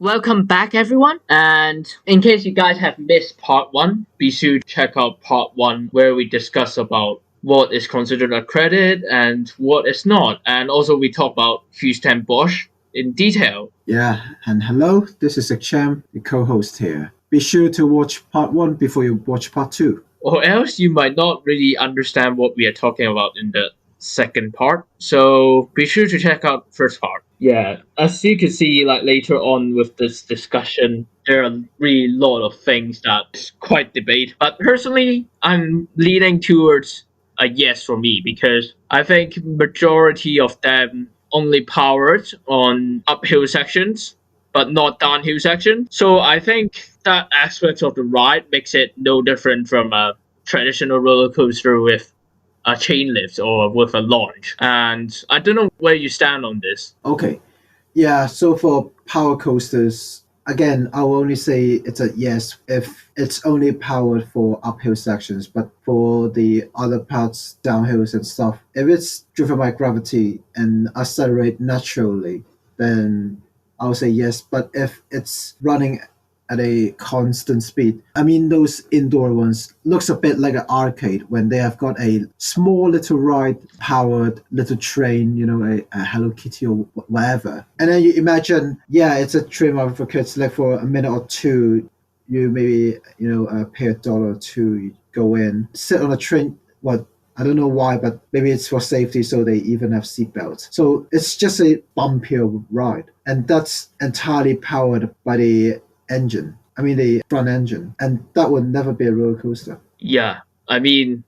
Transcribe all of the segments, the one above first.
Welcome back, everyone. And in case you guys have missed part 1, be sure to check out part 1 where we discuss about what is considered a credit and what is not. And also we talk about Houston Bosch in detail. Yeah, and hello, this is Ekcham, the co-host here. Be sure to watch part 1 before you watch part 2. Or else you might not really understand what we are talking about in the second part. So be sure to check out the first part. Yeah, as you can see, like later on with this discussion, there are really a lot of things that is quite debate. But personally, I'm leaning towards a yes for me because I think majority of them only powered on uphill sections, but not downhill section. So I think that aspect of the ride makes it no different from a traditional roller coaster with a chain lift or with a launch. And I don't know where you stand on this. Okay, yeah, so for power coasters, again, I will only say it's a yes if it's only powered for uphill sections, but for the other parts, downhills and stuff, if it's driven by gravity and accelerate naturally, then I'll say yes. But if it's running at a constant speed, I mean, those indoor ones looks a bit like an arcade when they have got a small little ride powered little train, a Hello Kitty or whatever. And then you imagine, yeah, it's a train for kids, like for a minute or two, you maybe, pay $1 or $2, you go in, sit on a train, I don't know why, but maybe it's for safety, so they even have seatbelts. So it's just a bumpier ride. And that's entirely powered by the engine. I mean, the front engine. And that would never be a roller coaster. Yeah, I mean,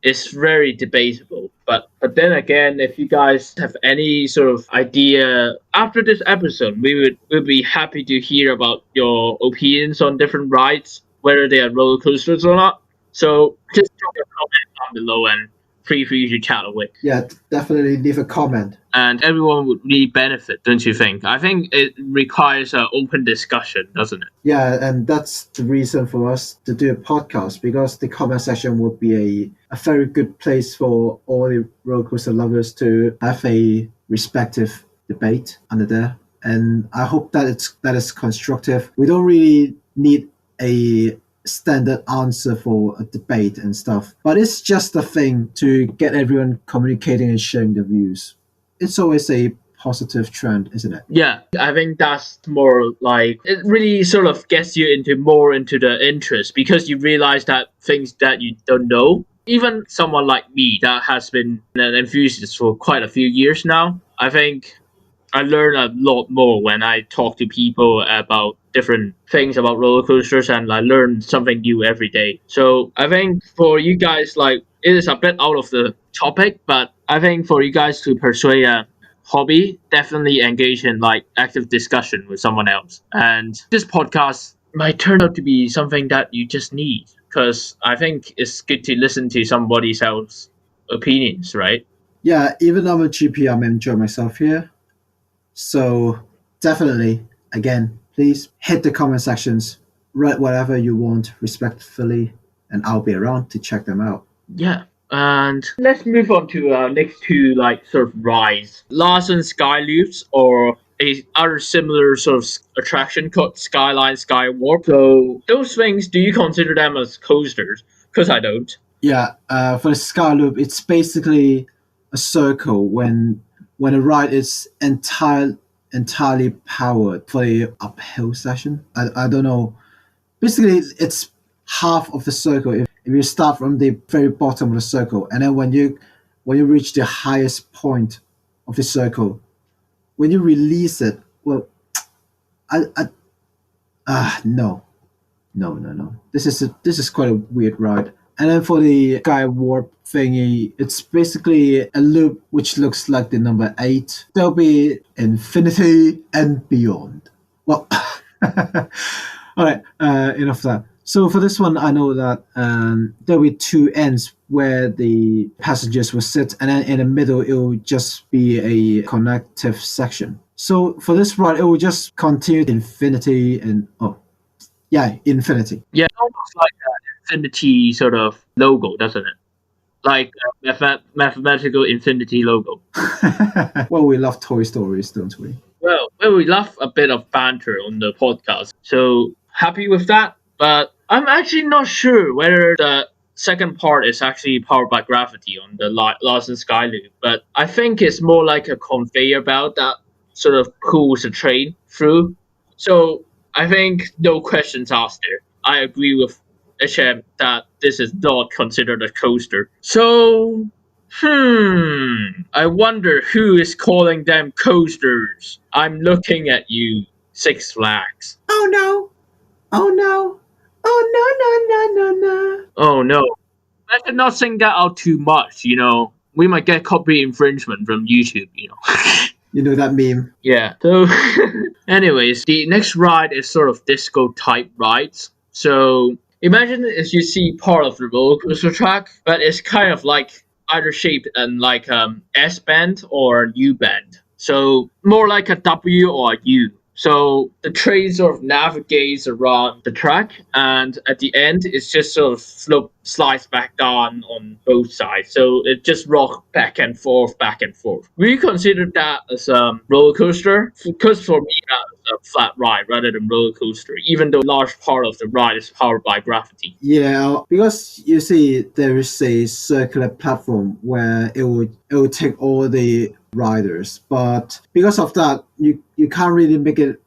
it's very debatable. But then again, if you guys have any sort of idea after this episode, we'd be happy to hear about your opinions on different rides, whether they are roller coasters or not. So just drop a comment down below and feel free to chat away. Yeah, definitely leave a comment. And everyone would really benefit, don't you think? I think it requires an open discussion, doesn't it? Yeah, and that's the reason for us to do a podcast, because the comment section would be a very good place for all the roller coaster lovers to have a respective debate under there. And I hope that is constructive. We don't really need a standard answer for a debate and stuff, but it's just a thing to get everyone communicating and sharing their views. It's always a positive trend, isn't it? Yeah, I think that's more like it really sort of gets you more into the interest, because you realize that things that you don't know, even someone like me that has been an enthusiast for quite a few years now, I think I learn a lot more when I talk to people about different things about roller coasters, and I learn something new every day. So I think for you guys, like, it is a bit out of the topic, but I think for you guys to pursue a hobby, definitely engage in like active discussion with someone else. And this podcast might turn out to be something that you just need, because I think it's good to listen to somebody else's opinions, right? Yeah, even though I'm a GP, I'm enjoying myself here. So definitely, again, please hit the comment sections, write whatever you want respectfully, and I'll be around to check them out. Yeah. And let's move on to next two like sort of rides. Larson Sky Loops, or a other similar sort of attraction called Skyline Skywarp. So those things, do you consider them as coasters? Because I don't. Yeah, for the Sky Loop, it's basically a circle when a ride is entirely powered for the uphill section. I don't know. Basically, it's half of the circle. If you start from the very bottom of the circle, and then when you reach the highest point of the circle, when you release it, well, no. This is quite a weird ride. And then for the Sky Warp thingy, it's basically a loop which looks like the number 8. There'll be infinity and beyond. Well, all right, enough of that. So for this one, I know that there'll be two ends where the passengers will sit, and then in the middle, it will just be a connective section. So for this ride, it will just continue infinity and infinity. Yeah, almost like an infinity sort of logo, doesn't it? Like a mathematical infinity logo. Well, we love Toy Stories, don't we? Well, we love a bit of banter on the podcast, so happy with that. But I'm actually not sure whether the second part is actually powered by gravity on the Larsen Skyloop, but I think it's more like a conveyor belt that sort of pulls the train through. So I think no questions asked there. I agree with HM that this is not considered a coaster. So I wonder who is calling them coasters. I'm looking at you, Six Flags. Oh no! Oh no! Oh no no no no no! Oh no. Better not sing that out too much, We might get copy infringement from YouTube. You know that meme? Yeah. So, anyways, the next ride is sort of disco type rides. So, imagine if you see part of the roller coaster track, but it's kind of like either shaped in like S bend or U bend. So, more like a W or a U. So the train sort of navigates around the track, and at the end, it's just sort of slides back down on both sides. So it just rocks back and forth, back and forth. We consider that as a roller coaster, because for me, that's a flat ride rather than roller coaster, even though a large part of the ride is powered by gravity. Yeah, because you see, there is a circular platform where it will take all the riders, but because of that, you can't really make it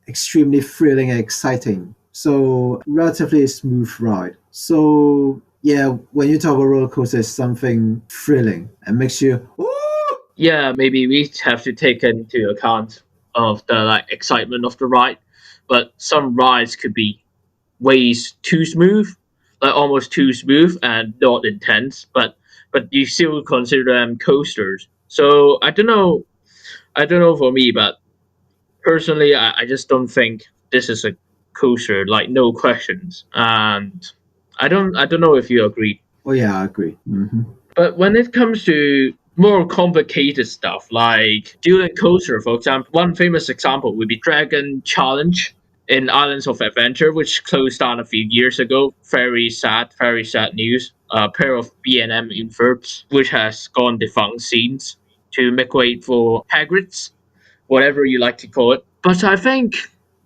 extremely thrilling and exciting. So relatively smooth ride. So yeah, when you talk about roller coaster, it's something thrilling and makes you ooh! Yeah, maybe we have to take into account of the excitement of the ride, but some rides could be ways too smooth, almost too smooth and not intense, but you still consider them coasters. So I don't know for me, but personally, I just don't think this is a coaster, no questions. And I don't know if you agree. Oh yeah, I agree. Mm-hmm. But when it comes to more complicated stuff like Dueling Coaster, for example, one famous example would be Dragon Challenge in Islands of Adventure, which closed down a few years ago. Very sad news. A pair of B&M inverts, which has gone defunct since, to make way for Hagrid's, whatever you like to call it. But I think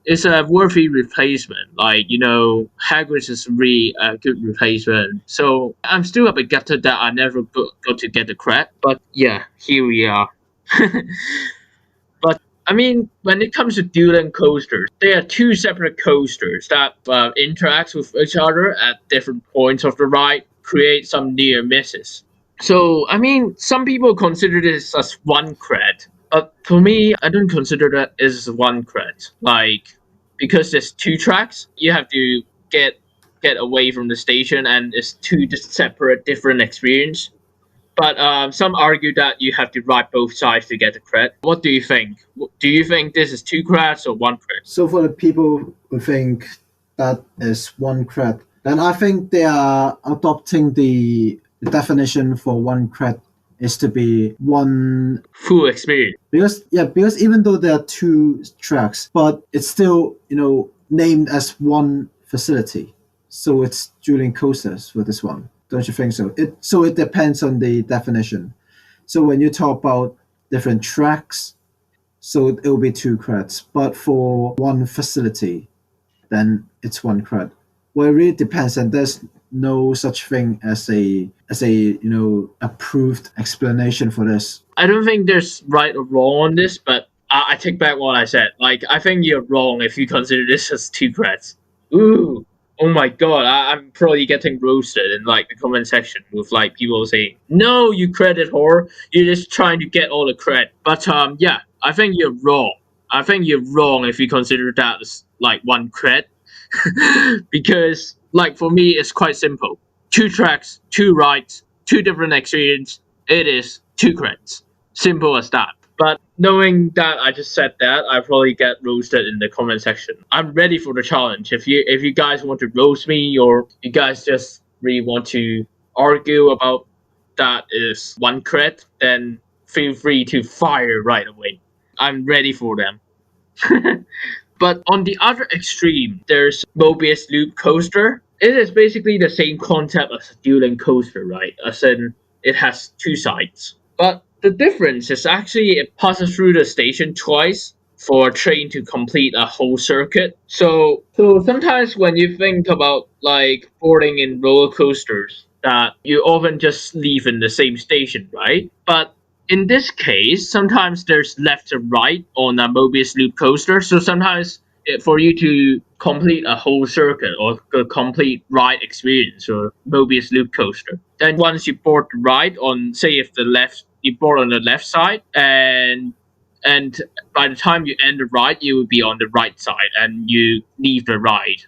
it's a worthy replacement. Hagrid's is really a good replacement. So I'm still a bit gutted that I never got to get the cred. But yeah, here we are. But I mean, when it comes to dueling coasters, they are two separate coasters that interact with each other at different points of the ride, create some near misses. So, I mean, some people consider this as one cred, but for me, I don't consider that as one cred. Because there's two tracks, you have to get away from the station, and it's two just separate, different experience. But some argue that you have to ride both sides to get the cred. What do you think? Do you think this is two creds or one cred? So for the people who think that is one cred, then I think they are adopting the definition for one cred is to be one full experience. Because even though there are two tracks, but it's still named as one facility. So it's dueling coasters for this one. Don't you think so? It depends on the definition. So when you talk about different tracks, so it will be two creds. But for one facility, then it's one cred. Well, it really depends, and there's no such thing as a approved explanation for this. I don't think there's right or wrong on this, but I take back what I said. I think you're wrong if you consider this as two creds. Ooh. Oh my god, I'm probably getting roasted in the comment section with people saying, "No, you credit whore, you're just trying to get all the credit." But yeah, I think you're wrong. I think you're wrong if you consider that as one cred. Because for me, it's quite simple. Two tracks, two rides, two different experience. It is two creds. Simple as that. But knowing that I just said that, I probably get roasted in the comment section. I'm ready for the challenge. If you guys want to roast me, or you guys just really want to argue about that is one cred, then feel free to fire right away. I'm ready for them. But on the other extreme, there's Mobius Loop Coaster. It is basically the same concept as a dueling coaster, right? As in, it has two sides. But the difference is actually it passes through the station twice for a train to complete a whole circuit. So sometimes when you think about like boarding in roller coasters, that you often just leave in the same station, right? But in this case, sometimes there's left to right on a Mobius loop coaster. So sometimes for you to complete a whole circuit or a complete ride experience or Mobius loop coaster, then once you board the ride on, say, if the left you board on the left side, and by the time you end the ride, you will be on the right side, and you leave the ride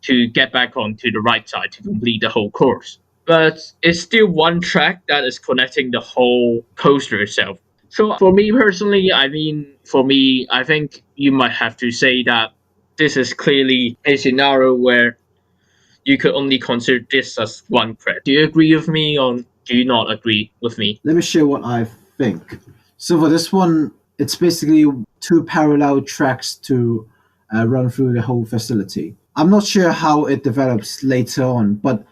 to get back onto the right side to complete the whole course. But it's still one track that is connecting the whole coaster itself. So for me personally, I think you might have to say that this is clearly a scenario where you could only consider this as one credit. Do you agree with me, or do you not agree with me? Let me share what I think. So for this one, it's basically two parallel tracks to run through the whole facility. I'm not sure how it develops later on, but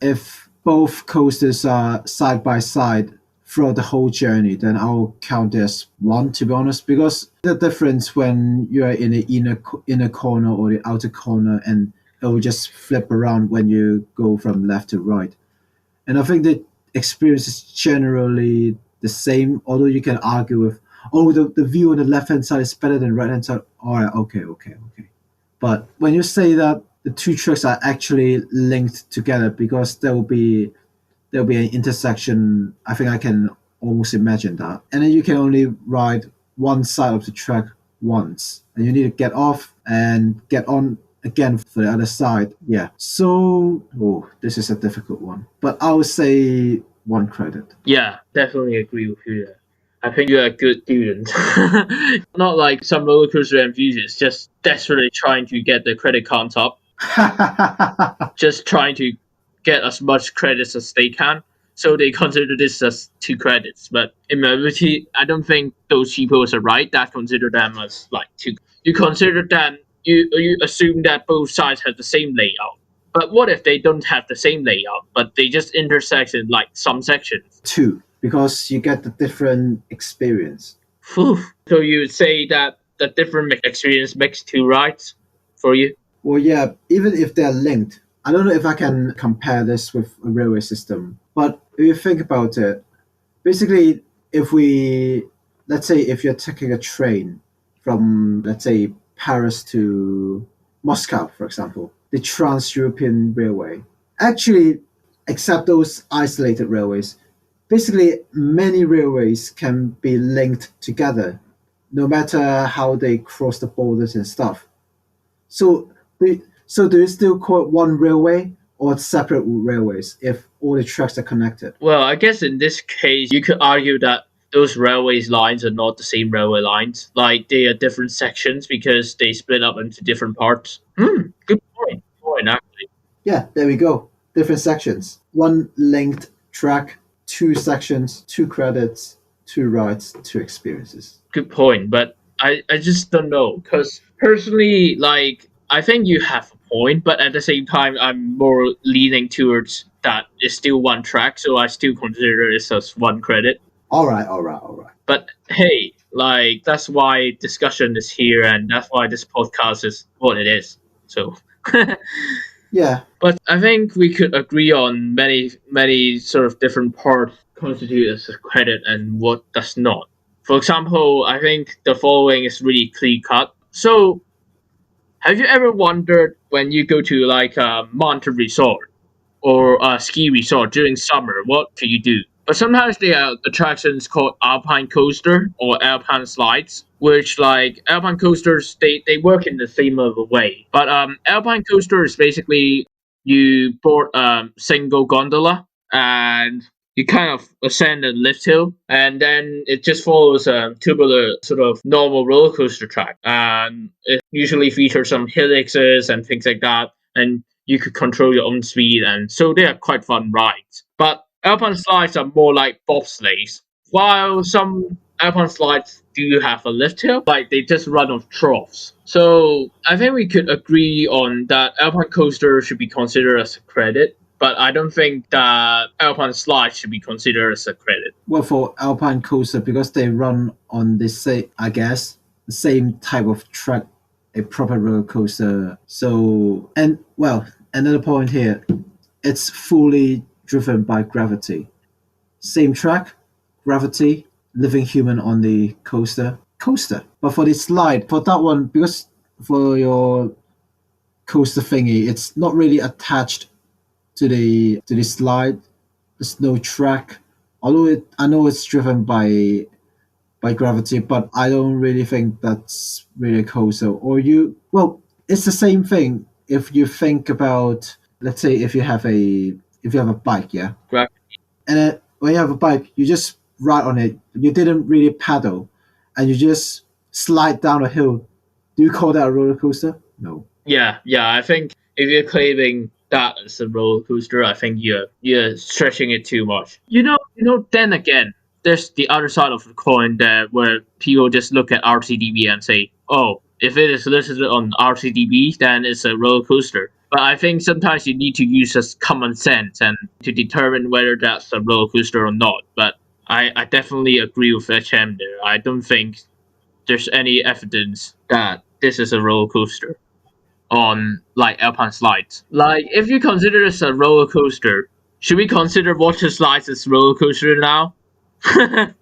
if both coasters are side by side throughout the whole journey, then I'll count it as one, to be honest, because the difference when you're in the inner corner or the outer corner, and it will just flip around when you go from left to right. And I think the experience is generally the same, although you can argue with, oh, the view on the left hand side is better than right hand side. All right, okay. But when you say that the two tracks are actually linked together because there'll be an intersection, I think I can almost imagine that. And then you can only ride one side of the track once, and you need to get off and get on again for the other side. Yeah. So, this is a difficult one, but I would say one credit. Yeah, definitely agree with you there. I think you're a good student. Not like some roller coaster enthusiasts just desperately trying to get the credit count up, just trying to get as much credits as they can. So they consider this as 2 credits. But in reality, I don't think those people are right that consider them as like 2. You consider them, you assume that both sides have the same layout. But what if they don't have the same layout, but they just intersect in like some sections? 2, because you get the different experience. Phew. So you would say that the different experience makes 2 rides for you? Well, yeah, even if they're linked, I don't know if I can compare this with a railway system, but if you think about it, basically, let's say if you're taking a train from, let's say, Paris to Moscow, for example, the Trans-European Railway, actually, except those isolated railways, basically many railways can be linked together, no matter how they cross the borders and stuff. So do you still call it one railway or separate railways if all the tracks are connected? Well, I guess in this case, you could argue that those railways lines are not the same railway lines. Like, they are different sections because they split up into different parts. Good point, actually. Yeah, there we go. Different sections. One linked track, 2 sections, 2 credits, 2 rides, 2 experiences. Good point, but I just don't know. Because personally, like, I think you have a point, but at the same time, I'm more leaning towards that it's still one track, so I still consider this as 1 credit. All right. But hey, like, that's why discussion is here, and that's why this podcast is what it is. So, Yeah. but I think we could agree on many sort of different parts constitute as a credit and what does not. For example, I think the following is really clear cut. So, have you ever wondered when you go to like a mountain resort or a ski resort during summer, what can you do? But sometimes there are attractions called Alpine Coaster or Alpine Slides, which like Alpine Coasters, they work in the same other way. But Alpine Coaster is basically you board single gondola and you kind of ascend a lift hill, and then it just follows a tubular sort of normal roller coaster track, and it usually features some helices and things like that, and you could control your own speed, and so they are quite fun rides. But Alpine slides are more like bobsleighs, while some Alpine slides do have a lift hill, like they just run off troughs. So I think we could agree on that Alpine coaster should be considered as a credit, but I don't think that Alpine slide should be considered as a credit. Well, for Alpine Coaster, because they run on the same, I guess, the same type of track, a proper roller coaster. So, and well, another point here, it's fully driven by gravity. Same track, gravity, living human on the coaster. But for the slide, for that one, because for your coaster thingy, it's not really attached to the slide. There's no track. Although I know it's driven by gravity, but I don't really think that's really a coaster. Or it's the same thing. If you think about, let's say, if you have a bike, yeah, Right. and then when you have a bike, you just ride on it. You didn't really pedal, and you just slide down a hill. Do you call that a roller coaster? No. Yeah. I think if you're claiming that as a roller coaster, I think you're stretching it too much. Then again, there's the other side of the coin that where people just look at RCDB and say, "Oh, if it is listed on RCDB, then it's a roller coaster." But I think sometimes you need to use just common sense and to determine whether that's a roller coaster or not. But I definitely agree with HM there. I don't think there's any evidence that this is a roller coaster on like Alpine slides. Like if you consider this a roller coaster, should we consider water slides as roller coaster now?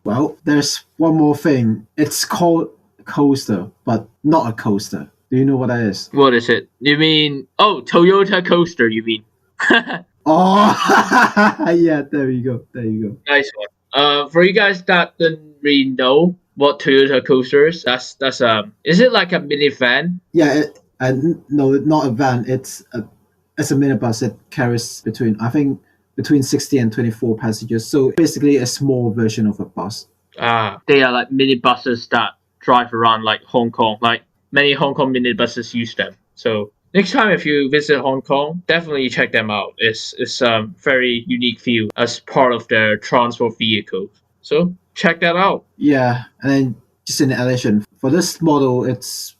Well, there's one more thing. It's called coaster, but not a coaster. Do you know what that is? What is it? You mean Toyota coaster? You mean? Oh, yeah. There you go. Nice one. For you guys that didn't really know what Toyota coaster is, that's is it like a minivan? Yeah. No, not a van. It's a minibus. It carries between 60 and 24 passengers. So basically, a small version of a bus. They are like minibuses that drive around like Hong Kong. Like many Hong Kong minibuses use them. So next time if you visit Hong Kong, definitely check them out. It's very unique view as part of their transport vehicle. So check that out. Yeah, and then just in addition, for this model, it's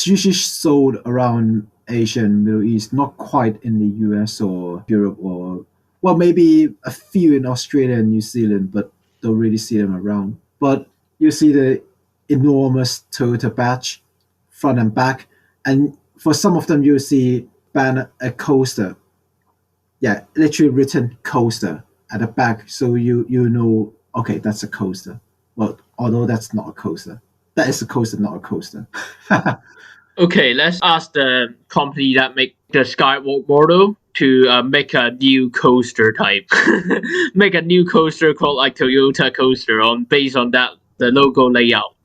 usually sold around Asia and Middle East, not quite in the US or Europe or well, maybe a few in Australia and New Zealand, but don't really see them around. But you see the enormous Toyota badge, front and back, and for some of them you'll see a coaster. Yeah, literally written coaster at the back, so you know, okay, that's a coaster. Well, although that's not a coaster. That is a coaster, not a coaster. Okay, let's ask the company that make the Skywarp model to make a new coaster type. Make a new coaster called like Toyota coaster based on the logo layout.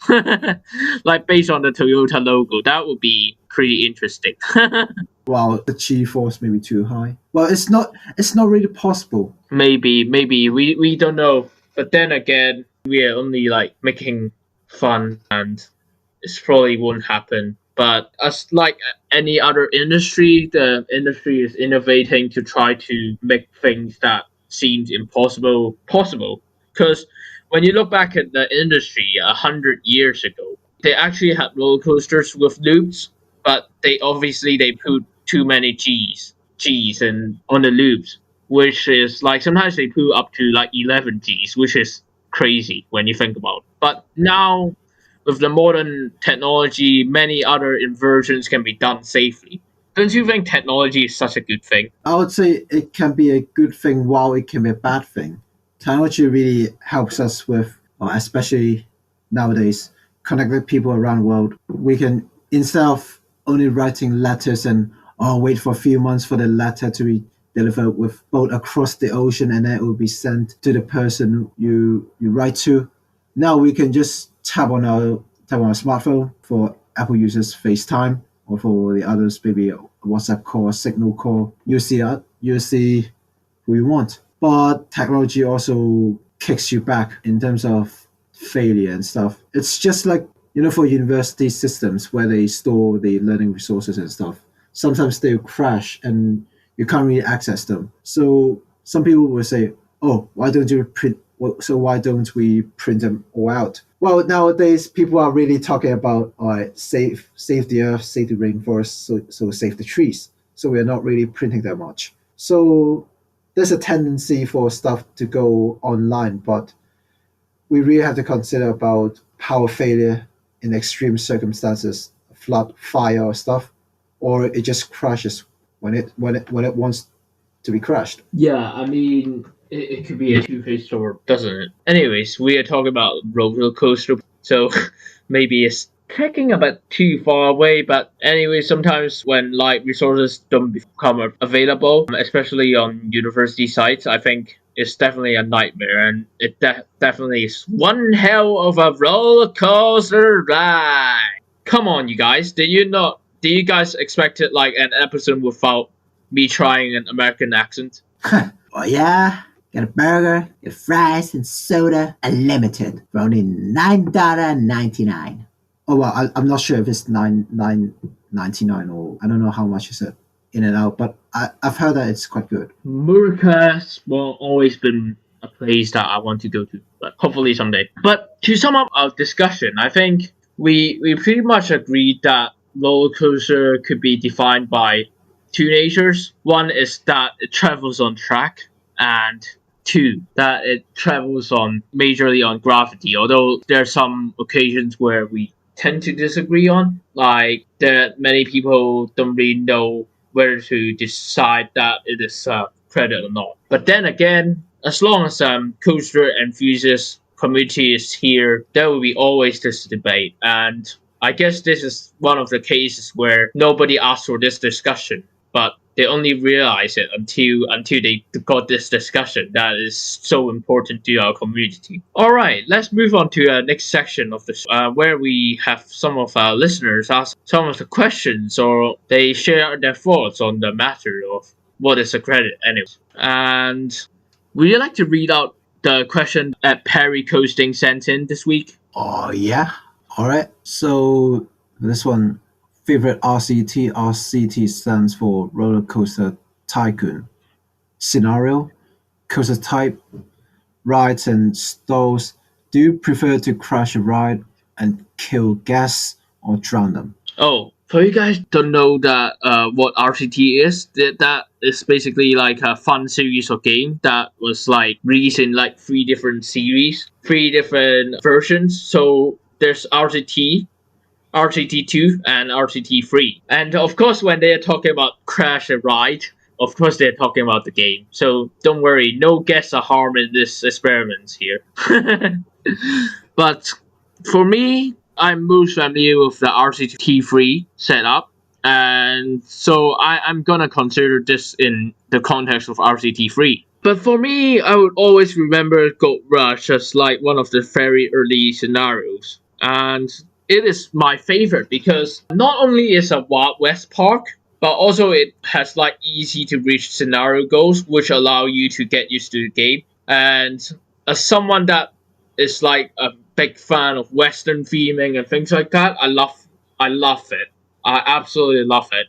Like based on the Toyota logo. That would be pretty interesting. Wow, the G-force may be too high. Well, it's not really possible. Maybe we don't know. But then again, we are only like making fun and it probably won't happen. But as like any other industry, the industry is innovating to try to make things that seems impossible possible. Because when you look back at the industry 100 years ago, they actually had roller coasters with loops, but they put too many G's and on the loops, which is like sometimes they put up to like 11 G's, which is crazy when you think about it. But now with the modern technology, many other inversions can be done safely. Don't you think technology is such a good thing? I would say it can be a good thing while it can be a bad thing. Technology really helps us with, especially nowadays, connecting people around the world. We can, instead of only writing letters and wait for a few months for the letter to be delivered with boat across the ocean and then it will be sent to the person you write to. Now we can just tap on our smartphone. For Apple users, FaceTime, or for the others, maybe a WhatsApp call, a Signal call. You see that. You see who you want. But technology also kicks you back in terms of failure and stuff. It's just like, for university systems where they store the learning resources and stuff. Sometimes they'll crash and you can't really access them. So some people will say, why don't you print? So why don't we print them all out? Well, nowadays people are really talking about save the earth, save the rainforest, so save the trees. So we're not really printing that much. So there's a tendency for stuff to go online, but we really have to consider about power failure in extreme circumstances, flood, fire, or stuff, or it just crashes when it wants to be crashed. Yeah, I mean, it could be a two-faced sword, doesn't it? Anyways, we are talking about roller coaster, so maybe it's taking a bit too far away. But anyway, sometimes when like resources don't become available, especially on university sites, I think it's definitely a nightmare, and it definitely is one hell of a roller coaster ride. Come on, you guys! Did you guys expect it like an episode without me trying an American accent? Oh yeah, get a burger, get fries and soda, unlimited for only $9.99. Oh well, I'm not sure if it's $9.99 or I don't know how much is it in and out, but I've heard that it's quite good. Murka's well always been a place that I want to go to, but hopefully someday. But to sum up our discussion, I think we pretty much agreed that roller coaster could be defined by two natures. One is that it travels on track, and two, that it travels on majorly on gravity. Although there are some occasions where we tend to disagree on, like that many people don't really know whether to decide that it is credit or not. But then again, as long as coaster enthusiast community is here, there will be always this debate, and I guess this is one of the cases where nobody asked for this discussion, but they only realize it until they got this discussion that is so important to our community. All right, let's move on to the next section of this, where we have some of our listeners ask some of the questions, or they share their thoughts on the matter of what is a credit anyways. And would you like to read out the question that Perry Coasting sent in this week? Oh yeah. All right. So this one, favorite RCT. RCT stands for Roller Coaster Tycoon. Scenario, coaster type, rides and stalls. Do you prefer to crash a ride and kill guests or drown them? Oh, for you guys don't know that what RCT is, that is basically like a fun series of game that was like released in like three different series, three different versions. So there's RCT, RCT2, and RCT3. And of course, when they're talking about crash and ride, of course they're talking about the game. So don't worry, no guests are harmed in this experiment here. But for me, I'm most familiar with the RCT3 setup, and so I'm gonna consider this in the context of RCT3. But for me, I would always remember Gold Rush as like one of the very early scenarios, and it is my favorite because not only is a Wild West park, but also it has like easy to reach scenario goals, which allow you to get used to the game. And as someone that is like a big fan of Western theming and things like that, I love it. I absolutely love it.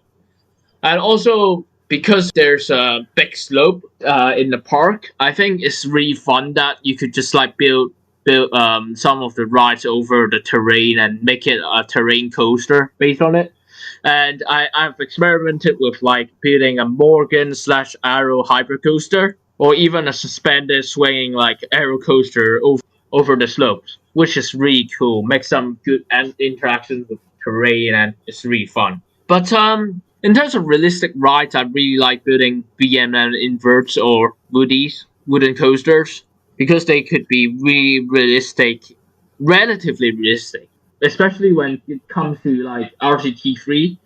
And also because there's a big slope in the park, I think it's really fun that you could just like build some of the rides over the terrain and make it a terrain coaster based on it. And I've experimented with like building a Morgan slash Arrow hypercoaster, or even a suspended swinging like Arrow coaster over the slopes, which is really cool. Makes some good interactions with terrain, and it's really fun. But in terms of realistic rides, I really like building BMM inverts or woodies, wooden coasters, because they could be really realistic, relatively realistic, especially when it comes to like RCT3.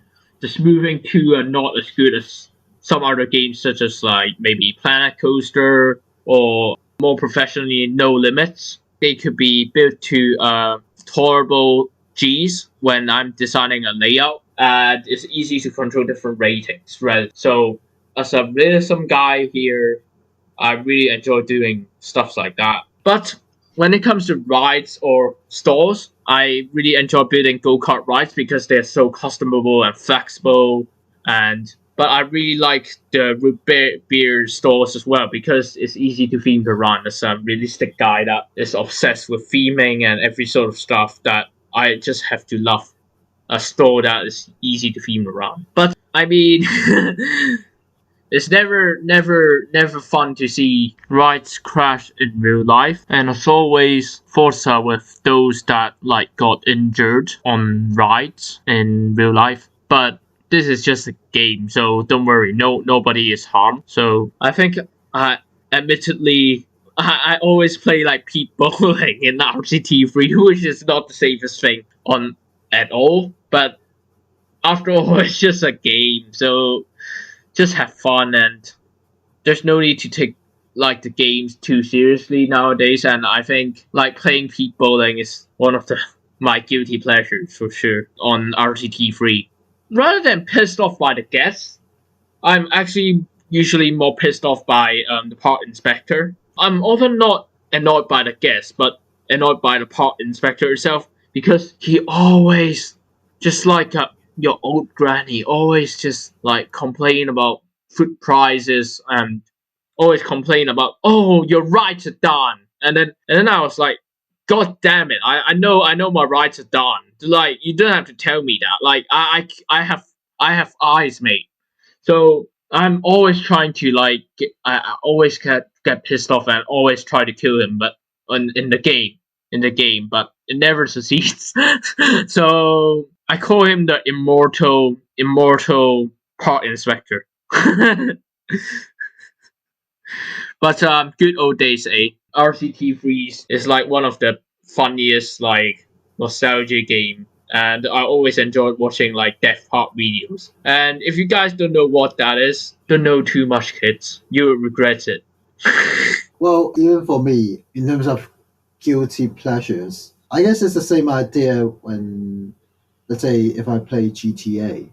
The smoothing too are not as good as some other games, such as like maybe Planet Coaster or more professionally No Limits. They could be built to tolerable Gs when I'm designing a layout, and it's easy to control different ratings, right? So as a realism guy here, I really enjoy doing stuff like that. But when it comes to rides or stalls, I really enjoy building go-kart rides because they're so customable and flexible. But I really like the root beer stalls as well because it's easy to theme around. As a realistic guy that is obsessed with theming and every sort of stuff, that I just have to love a store that is easy to theme around. But I mean, it's never fun to see rides crash in real life, and as always, Forza with those that like got injured on rides in real life. But this is just a game, so don't worry, nobody is harmed. So I think, admittedly, I always play like peat bowling in RCT3, which is not the safest thing on at all. But after all, it's just a game, so just have fun, and there's no need to take like the games too seriously nowadays. And I think like playing peat bowling is one of the my guilty pleasures for sure on RCT3. Rather than pissed off by the guests, I'm actually usually more pissed off by the part inspector. I'm often not annoyed by the guests, but annoyed by the part inspector itself, because he always, just like your old granny, always just like complain about food prices, and always complain about, oh, your rides are done. And then I was like, God damn it! I know my rides are done. Like, you don't have to tell me that. Like, I have eyes, mate. So I'm always trying to like I always get pissed off and always try to kill him, but in the game, but it never succeeds. So I call him the immortal part inspector. But good old days, eh? RCT3 is like one of the funniest like nostalgia game, and I always enjoyed watching like death part videos. And if you guys don't know what that is, don't know too much, kids. You will regret it. Well, even for me, in terms of guilty pleasures, I guess it's the same idea when, let's say, if I play GTA,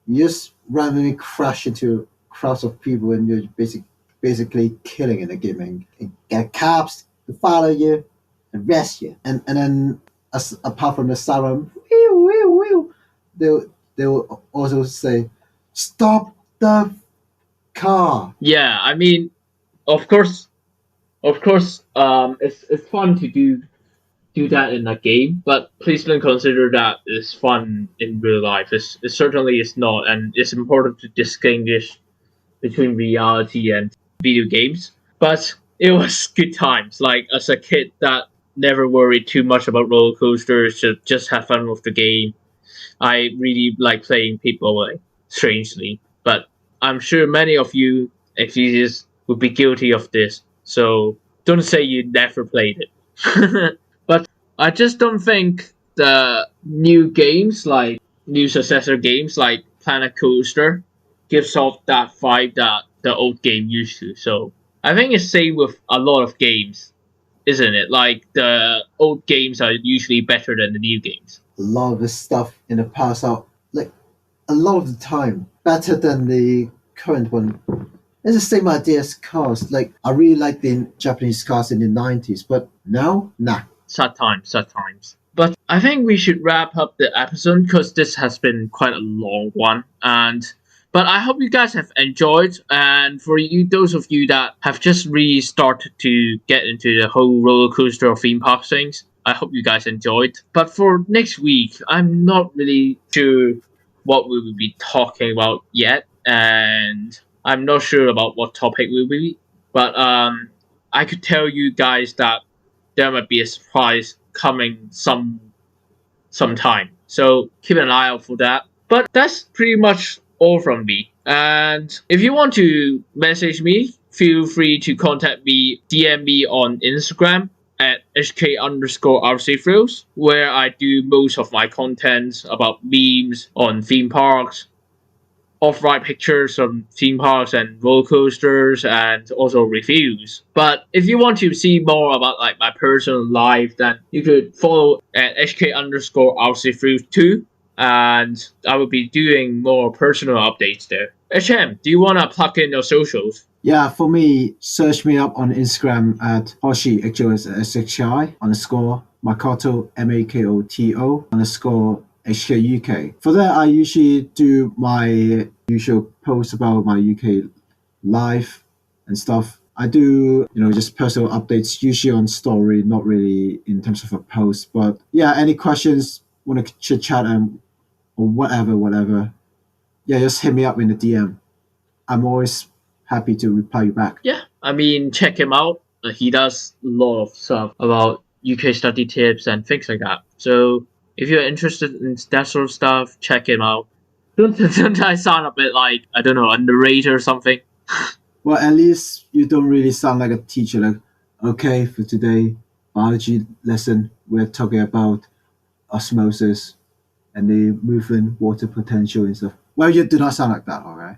you just randomly crash into crowds of people and you're basically killing in the game and get cops to follow you, arrest you, and then apart from the siren, they'll also say, "Stop the car." Yeah, I mean, of course, it's fun to do that in a game, but please don't consider that is fun in real life. It certainly is not, and it's important to distinguish between reality and video games. But it was good times. Like, as a kid that never worried too much about roller coasters, just have fun with the game. I really like playing people, like, strangely. But I'm sure many of you enthusiasts would be guilty of this. So don't say you never played it. But I just don't think the new games, like new successor games like Planet Coaster, gives off that vibe that the old game used to. So I think it's same with a lot of games, isn't it? Like, the old games are usually better than the new games. A lot of the stuff in the past are like a lot of the time better than the current one. It's the same idea as cars. Like, I really like the Japanese cars in the 90s, but now, nah. Sad times. But I think we should wrap up the episode, because this has been quite a long one. But I hope you guys have enjoyed, and for you, those of you that have just really started to get into the whole roller coaster or theme park things, I hope you guys enjoyed. But for next week, I'm not really sure what we will be talking about yet, and I'm not sure about what topic we will be. But I could tell you guys that there might be a surprise coming sometime. So keep an eye out for that. But that's pretty much all from me. And if you want to message me, feel free to contact me, DM me on Instagram at HK_RC where I do most of my content about memes on theme parks, off-ride pictures from theme parks and roller coasters, and also reviews. But if you want to see more about like my personal life, then you could follow at HK_RC2, and I will be doing more personal updates there. HM, do you want to plug in your socials? Yeah, for me, search me up on Instagram at Hoshi, HOSHI _ Makoto, MAKOTO _ HKUK. For that, I usually do my usual posts about my UK life and stuff. I do, just personal updates, usually on story, not really in terms of a post. But yeah, any questions, want to chit chat or whatever, yeah, just hit me up in the DM. I'm always happy to reply you back. Yeah, I mean, check him out. He does a lot of stuff about UK study tips and things like that. So if you're interested in that sort of stuff, check him out. Don't I sound a bit like, I don't know, a narrator or something? Well, at least you don't really sound like a teacher. Like, okay, for today biology lesson, we're talking about osmosis and the movement, water potential and stuff. Well, you do not sound like that, all right?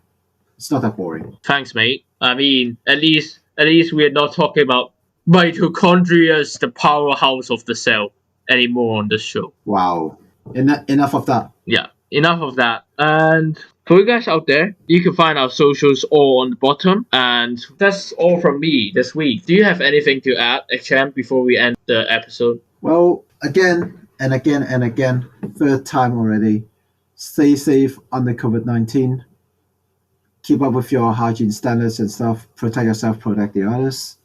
It's not that boring. Thanks, mate. I mean, at least we're not talking about mitochondria as the powerhouse of the cell anymore on this show. Wow. Enough of that. Yeah, enough of that. And for you guys out there, you can find our socials all on the bottom. And that's all from me this week. Do you have anything to add, HM, before we end the episode? Well, again and again and again, third time already, stay safe under COVID-19. Keep up with your hygiene standards and stuff. Protect yourself, protect the others.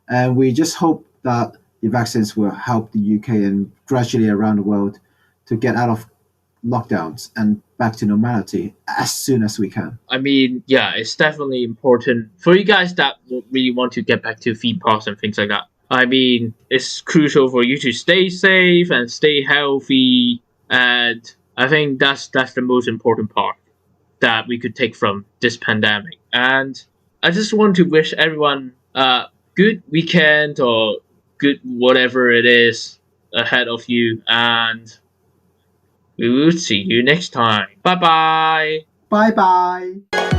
And we just hope that the vaccines will help the UK and gradually around the world to get out of lockdowns and back to normality as soon as we can. I mean, yeah, it's definitely important for you guys that really want to get back to theme parks and things like that. I mean, it's crucial for you to stay safe and stay healthy, and I think that's the most important part that we could take from this pandemic. And I just want to wish everyone a good weekend or good whatever it is ahead of you, and we will see you next time. Bye bye. Bye bye.